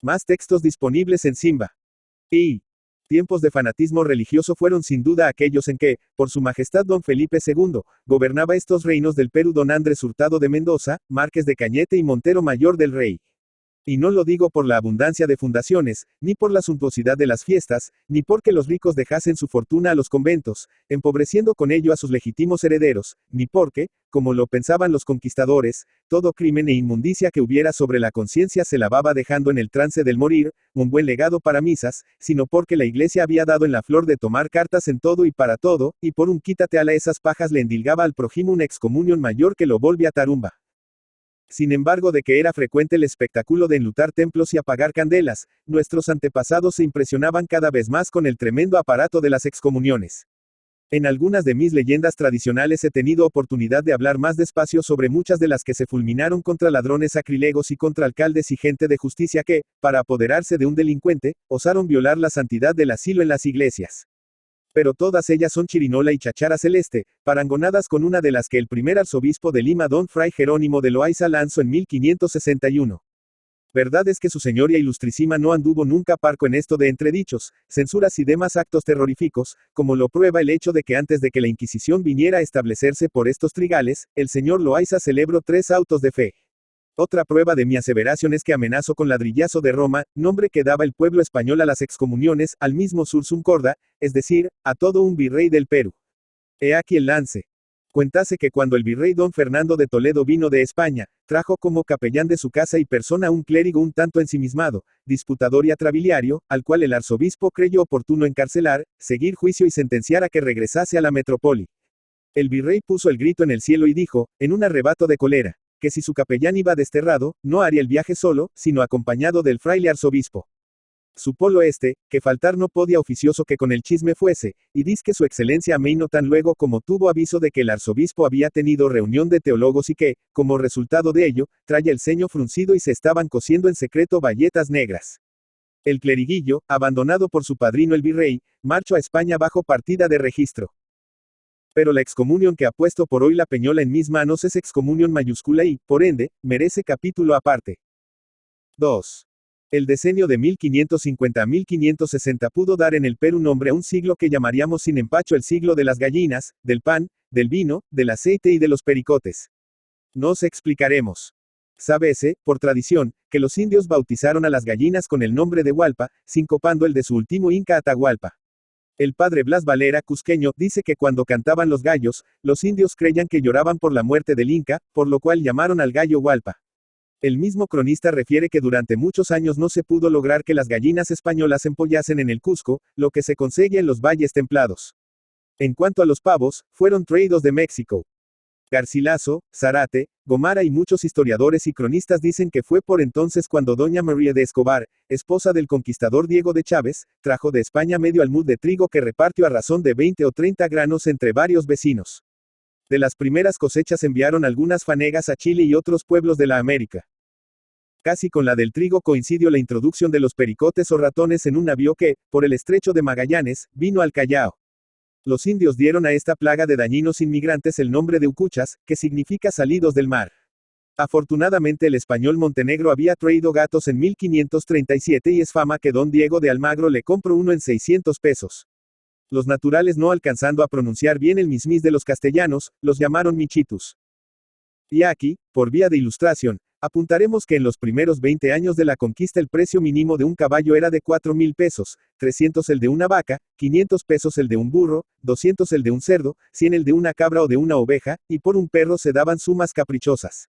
Más textos disponibles en Simba. Y tiempos de fanatismo religioso fueron sin duda aquellos en que, por su majestad don Felipe II, gobernaba estos reinos del Perú don Andrés Hurtado de Mendoza, Márquez de Cañete y Montero Mayor del Rey. Y no lo digo por la abundancia de fundaciones, ni por la suntuosidad de las fiestas, ni porque los ricos dejasen su fortuna a los conventos, empobreciendo con ello a sus legítimos herederos, ni porque, como lo pensaban los conquistadores, todo crimen e inmundicia que hubiera sobre la conciencia se lavaba dejando en el trance del morir, un buen legado para misas, sino porque la Iglesia había dado en la flor de tomar cartas en todo y para todo, y por un quítate ala esas pajas le endilgaba al prójimo una excomunión mayor que lo volvía tarumba. Sin embargo, de que era frecuente el espectáculo de enlutar templos y apagar candelas, nuestros antepasados se impresionaban cada vez más con el tremendo aparato de las excomuniones. En algunas de mis leyendas tradicionales he tenido oportunidad de hablar más despacio sobre muchas de las que se fulminaron contra ladrones sacrílegos y contra alcaldes y gente de justicia que, para apoderarse de un delincuente, osaron violar la santidad del asilo en las iglesias. Pero todas ellas son chirinola y chachara celeste, parangonadas con una de las que el primer arzobispo de Lima don Fray Jerónimo de Loaiza lanzó en 1561. Verdad es que su señoría ilustrísima no anduvo nunca parco en esto de entredichos, censuras y demás actos terroríficos, como lo prueba el hecho de que antes de que la Inquisición viniera a establecerse por estos trigales, el señor Loaiza celebró 3 autos de fe. Otra prueba de mi aseveración es que amenazó con ladrillazo de Roma, nombre que daba el pueblo español a las excomuniones, al mismo sursum corda, es decir, a todo un virrey del Perú. He aquí el lance. Cuéntase que cuando el virrey don Fernando de Toledo vino de España, trajo como capellán de su casa y persona un clérigo un tanto ensimismado, disputador y atrabiliario, al cual el arzobispo creyó oportuno encarcelar, seguir juicio y sentenciar a que regresase a la metrópoli. El virrey puso el grito en el cielo y dijo, en un arrebato de cólera, que si su capellán iba desterrado, no haría el viaje solo, sino acompañado del fraile arzobispo. Supólo que faltar no podía oficioso que con el chisme fuese, y diz que su excelencia ameino tan luego como tuvo aviso de que el arzobispo había tenido reunión de teólogos y que, como resultado de ello, traía el ceño fruncido y se estaban cosiendo en secreto bayetas negras. El cleriguillo, abandonado por su padrino el virrey, marchó a España bajo partida de registro. Pero la excomunión que ha puesto por hoy la Peñola en mis manos es excomunión mayúscula y, por ende, merece capítulo aparte. 2. El decenio de 1550 a 1560 pudo dar en el Perú nombre a un siglo que llamaríamos sin empacho el siglo de las gallinas, del pan, del vino, del aceite y de los pericotes. Nos explicaremos. Sábese, por tradición, que los indios bautizaron a las gallinas con el nombre de Hualpa, sincopando el de su último inca Atahualpa. El padre Blas Valera, cusqueño, dice que cuando cantaban los gallos, los indios creían que lloraban por la muerte del Inca, por lo cual llamaron al gallo Hualpa. El mismo cronista refiere que durante muchos años no se pudo lograr que las gallinas españolas empollasen en el Cusco, lo que se conseguía en los valles templados. En cuanto a los pavos, fueron traídos de México. Garcilaso, Zárate, Gomara y muchos historiadores y cronistas dicen que fue por entonces cuando doña María de Escobar, esposa del conquistador Diego de Chávez, trajo de España medio almud de trigo que repartió a razón de 20 o 30 granos entre varios vecinos. De las primeras cosechas enviaron algunas fanegas a Chile y otros pueblos de la América. Casi con la del trigo coincidió la introducción de los pericotes o ratones en un navío que, por el estrecho de Magallanes, vino al Callao. Los indios dieron a esta plaga de dañinos inmigrantes el nombre de ucuchas, que significa salidos del mar. Afortunadamente el español Montenegro había traído gatos en 1537 y es fama que don Diego de Almagro le compró uno en 600 pesos. Los naturales no alcanzando a pronunciar bien el mismis de los castellanos, los llamaron michitus. Y aquí, por vía de ilustración, apuntaremos que en los primeros 20 años de la conquista el precio mínimo de un caballo era de 4,000 pesos, 300 el de una vaca, 500 pesos el de un burro, 200 el de un cerdo, 100 el de una cabra o de una oveja, y por un perro se daban sumas caprichosas.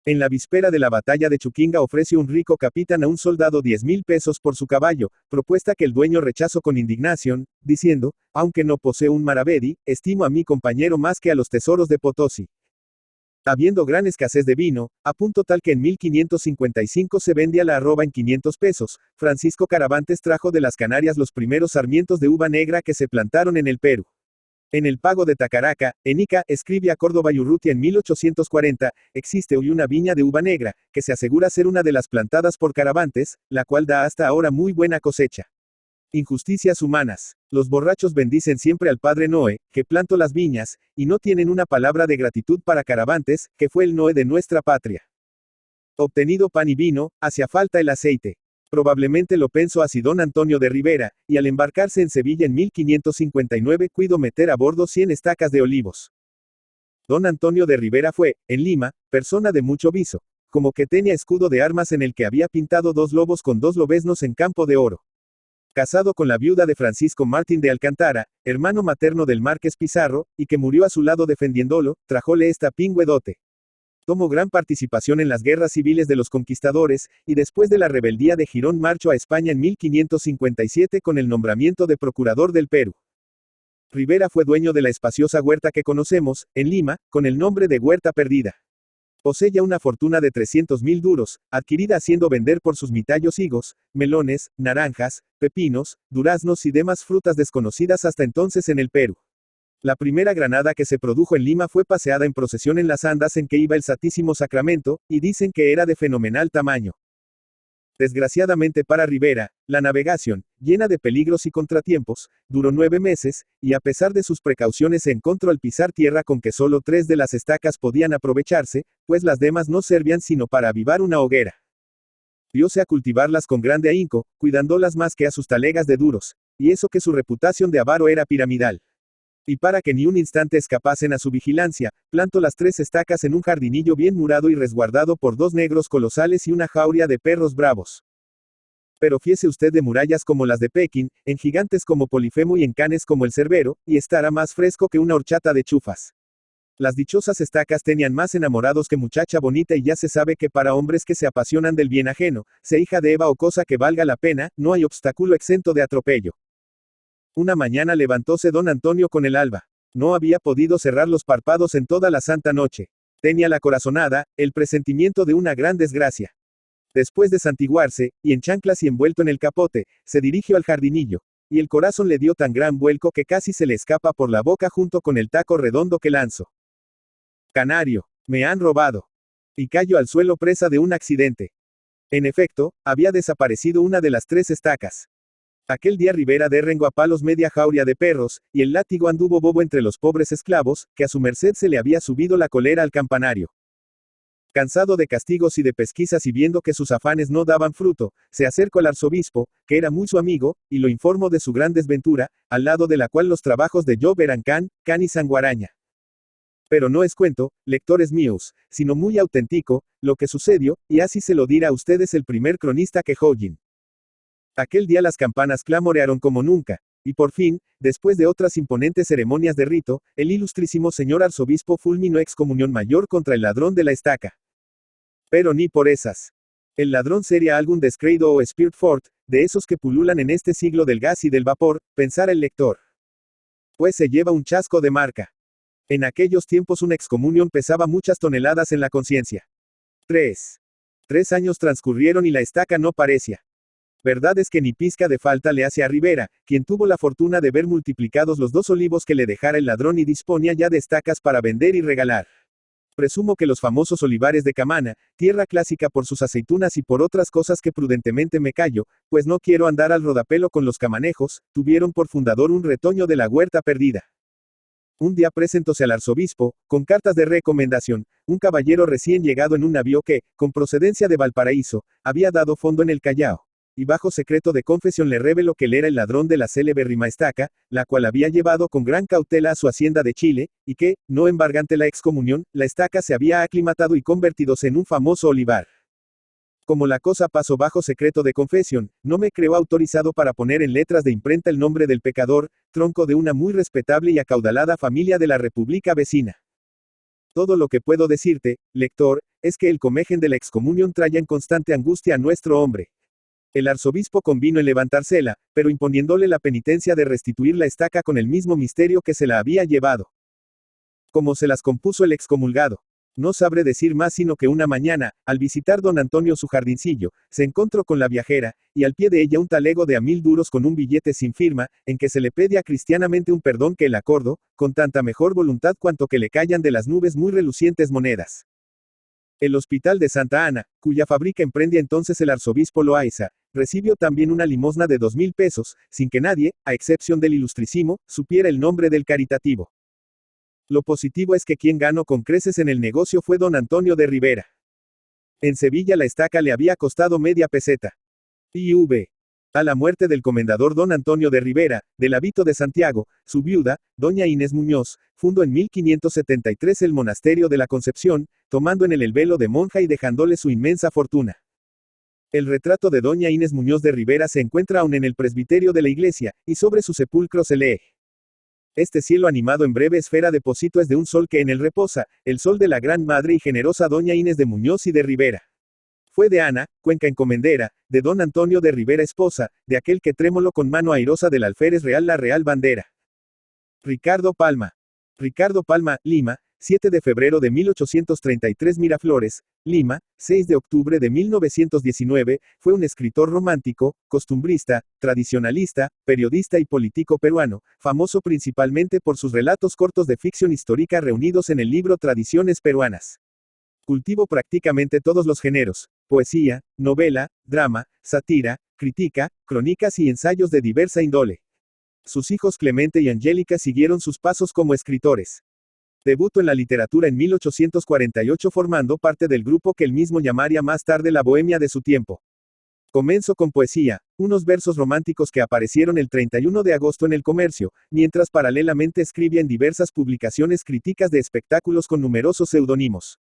En la víspera de la batalla de Chuquinga ofreció un rico capitán a un soldado 10,000 pesos por su caballo, propuesta que el dueño rechazó con indignación, diciendo, aunque no poseo un maravedi, estimo a mi compañero más que a los tesoros de Potosí. Habiendo gran escasez de vino, a punto tal que en 1555 se vendía la arroba en 500 pesos, Francisco Caravantes trajo de las Canarias los primeros sarmientos de uva negra que se plantaron en el Perú. En el pago de Tacaraca, en Ica, escribe a Córdoba y Urrutia en 1840, existe hoy una viña de uva negra, que se asegura ser una de las plantadas por Caravantes, la cual da hasta ahora muy buena cosecha. Injusticias humanas. Los borrachos bendicen siempre al Padre Noé, que plantó las viñas, y no tienen una palabra de gratitud para Caravantes, que fue el Noé de nuestra patria. Obtenido pan y vino, hacía falta el aceite. Probablemente lo pensó así don Antonio de Rivera, y al embarcarse en Sevilla en 1559 cuido meter a bordo 100 estacas de olivos. Don Antonio de Rivera fue, en Lima, persona de mucho viso, como que tenía escudo de armas en el que había pintado 2 lobos con 2 lobeznos en campo de oro. Casado con la viuda de Francisco Martín de Alcántara, hermano materno del Márquez Pizarro, y que murió a su lado defendiéndolo, trajóle esta pingüe dote. Tomó gran participación en las guerras civiles de los conquistadores, y después de la rebeldía de Girón marchó a España en 1557 con el nombramiento de procurador del Perú. Rivera fue dueño de la espaciosa huerta que conocemos, en Lima, con el nombre de Huerta Perdida. Posee ya una fortuna de 300.000 duros, adquirida haciendo vender por sus mitallos higos, melones, naranjas, pepinos, duraznos y demás frutas desconocidas hasta entonces en el Perú. La primera granada que se produjo en Lima fue paseada en procesión en las andas en que iba el Santísimo Sacramento, y dicen que era de fenomenal tamaño. Desgraciadamente para Rivera, la navegación, llena de peligros y contratiempos, duró 9 meses, y a pesar de sus precauciones se encontró al pisar tierra con que solo 3 de las estacas podían aprovecharse, pues las demás no servían sino para avivar una hoguera. Diose a cultivarlas con grande ahínco, cuidándolas más que a sus talegas de duros, y eso que su reputación de avaro era piramidal. Y para que ni un instante escapasen a su vigilancia, plantó las 3 estacas en un jardinillo bien murado y resguardado por 2 negros colosales y una jauría de perros bravos. Pero fiese usted de murallas como las de Pekín, en gigantes como Polifemo y en canes como el Cerbero, y estará más fresco que una horchata de chufas. Las dichosas estacas tenían más enamorados que muchacha bonita y ya se sabe que para hombres que se apasionan del bien ajeno, sea hija de Eva o cosa que valga la pena, no hay obstáculo exento de atropello. Una mañana levantóse don Antonio con el alba. No había podido cerrar los párpados en toda la santa noche. Tenía la corazonada, el presentimiento de una gran desgracia. Después de santiguarse, y en chanclas y envuelto en el capote, se dirigió al jardinillo. Y el corazón le dio tan gran vuelco que casi se le escapa por la boca junto con el taco redondo que lanzó. Canario, me han robado. Y cayó al suelo presa de un accidente. En efecto, había desaparecido una de las 3 estacas. Aquel día Rivera derrengó a palos media jauría de perros, y el látigo anduvo bobo entre los pobres esclavos, que a su merced se le había subido la cólera al campanario. Cansado de castigos y de pesquisas y viendo que sus afanes no daban fruto, se acercó al arzobispo, que era muy su amigo, y lo informó de su gran desventura, al lado de la cual los trabajos de Job eran can y sanguaraña. Pero no es cuento, lectores míos, sino muy auténtico, lo que sucedió, y así se lo dirá a ustedes el primer cronista que Hoggin. Aquel día las campanas clamorearon como nunca, y por fin, después de otras imponentes ceremonias de rito, el ilustrísimo señor arzobispo fulminó excomunión mayor contra el ladrón de la estaca. Pero ni por esas. El ladrón sería algún descreído o spirit fort, de esos que pululan en este siglo del gas y del vapor, pensara el lector. Pues se lleva un chasco de marca. En aquellos tiempos una excomunión pesaba muchas toneladas en la conciencia. 3 años transcurrieron y la estaca no parecía. Verdad es que ni pizca de falta le hace a Rivera, quien tuvo la fortuna de ver multiplicados los 2 olivos que le dejara el ladrón y disponía ya de estacas para vender y regalar. Presumo que los famosos olivares de Camana, tierra clásica por sus aceitunas y por otras cosas que prudentemente me callo, pues no quiero andar al rodapelo con los camanejos, tuvieron por fundador un retoño de la Huerta Perdida. Un día presentóse al arzobispo, con cartas de recomendación, un caballero recién llegado en un navío que, con procedencia de Valparaíso, había dado fondo en el Callao. Y bajo secreto de confesión le reveló que él era el ladrón de la célebérrima estaca, la cual había llevado con gran cautela a su hacienda de Chile, y que, no embargante la excomunión, la estaca se había aclimatado y convertidose en un famoso olivar. Como la cosa pasó bajo secreto de confesión, no me creo autorizado para poner en letras de imprenta el nombre del pecador, tronco de una muy respetable y acaudalada familia de la república vecina. Todo lo que puedo decirte, lector, es que el comején de la excomunión traía en constante angustia a nuestro hombre. El arzobispo convino en levantársela, pero imponiéndole la penitencia de restituir la estaca con el mismo misterio que se la había llevado. Como se las compuso el excomulgado. No sabré decir más sino que una mañana, al visitar don Antonio su jardincillo, se encontró con la viajera, y al pie de ella un talego de a 1000 duros con un billete sin firma, en que se le pedía cristianamente un perdón que el acordo, con tanta mejor voluntad cuanto que le cayan de las nubes muy relucientes monedas. El hospital de Santa Ana, cuya fábrica emprendía entonces el arzobispo Loaiza, recibió también una limosna de 2000 pesos, sin que nadie, a excepción del ilustrísimo, supiera el nombre del caritativo. Lo positivo es que quien ganó con creces en el negocio fue don Antonio de Rivera. En Sevilla la estaca le había costado media peseta. IV. A la muerte del comendador don Antonio de Rivera, del Hábito de Santiago, su viuda, doña Inés Muñoz, fundó en 1573 el monasterio de la Concepción, tomando en él el velo de monja y dejándole su inmensa fortuna. El retrato de doña Inés Muñoz de Rivera se encuentra aún en el presbiterio de la iglesia, y sobre su sepulcro se lee: este cielo animado en breve esfera deposito es de un sol que en él reposa, el sol de la gran madre y generosa doña Inés de Muñoz y de Rivera. Fue de Ana, cuenca encomendera, de don Antonio de Rivera esposa, de aquel que trémolo con mano airosa del alférez real la real bandera. Ricardo Palma. Ricardo Palma, Lima, 7 de febrero de 1833 Miraflores, Lima, 6 de octubre de 1919, fue un escritor romántico, costumbrista, tradicionalista, periodista y político peruano, famoso principalmente por sus relatos cortos de ficción histórica reunidos en el libro Tradiciones Peruanas. Cultivó prácticamente todos los géneros: poesía, novela, drama, sátira, crítica, crónicas y ensayos de diversa índole. Sus hijos Clemente y Angélica siguieron sus pasos como escritores. Debutó en la literatura en 1848 formando parte del grupo que él mismo llamaría más tarde la Bohemia de su tiempo. Comenzó con poesía, unos versos románticos que aparecieron el 31 de agosto en El Comercio, mientras paralelamente escribía en diversas publicaciones críticas de espectáculos con numerosos seudónimos.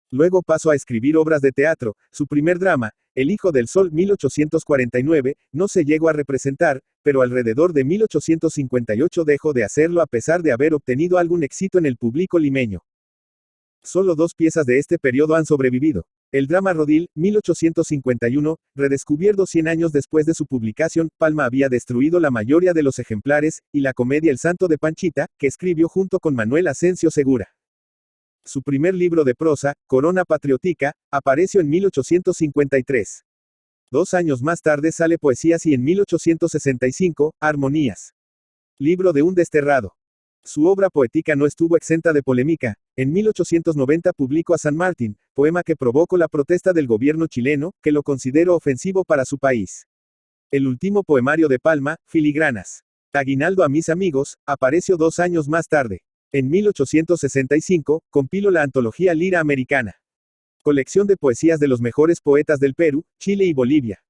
Luego pasó a escribir obras de teatro. Su primer drama, El Hijo del Sol 1849, no se llegó a representar, pero alrededor de 1858 dejó de hacerlo a pesar de haber obtenido algún éxito en el público limeño. Solo 2 piezas de este periodo han sobrevivido. El drama Rodil, 1851, redescubierto 100 años después de su publicación, Palma había destruido la mayoría de los ejemplares, y la comedia El Santo de Panchita, que escribió junto con Manuel Asensio Segura. Su primer libro de prosa, Corona Patriótica, apareció en 1853. 2 años más tarde sale Poesías y en 1865, Armonías. Libro de un desterrado. Su obra poética no estuvo exenta de polémica. En 1890 publicó A San Martín, poema que provocó la protesta del gobierno chileno, que lo consideró ofensivo para su país. El último poemario de Palma, Filigranas. Aguinaldo a mis amigos, apareció 2 años más tarde. En 1865, compiló la antología Lira Americana. Colección de poesías de los mejores poetas del Perú, Chile y Bolivia.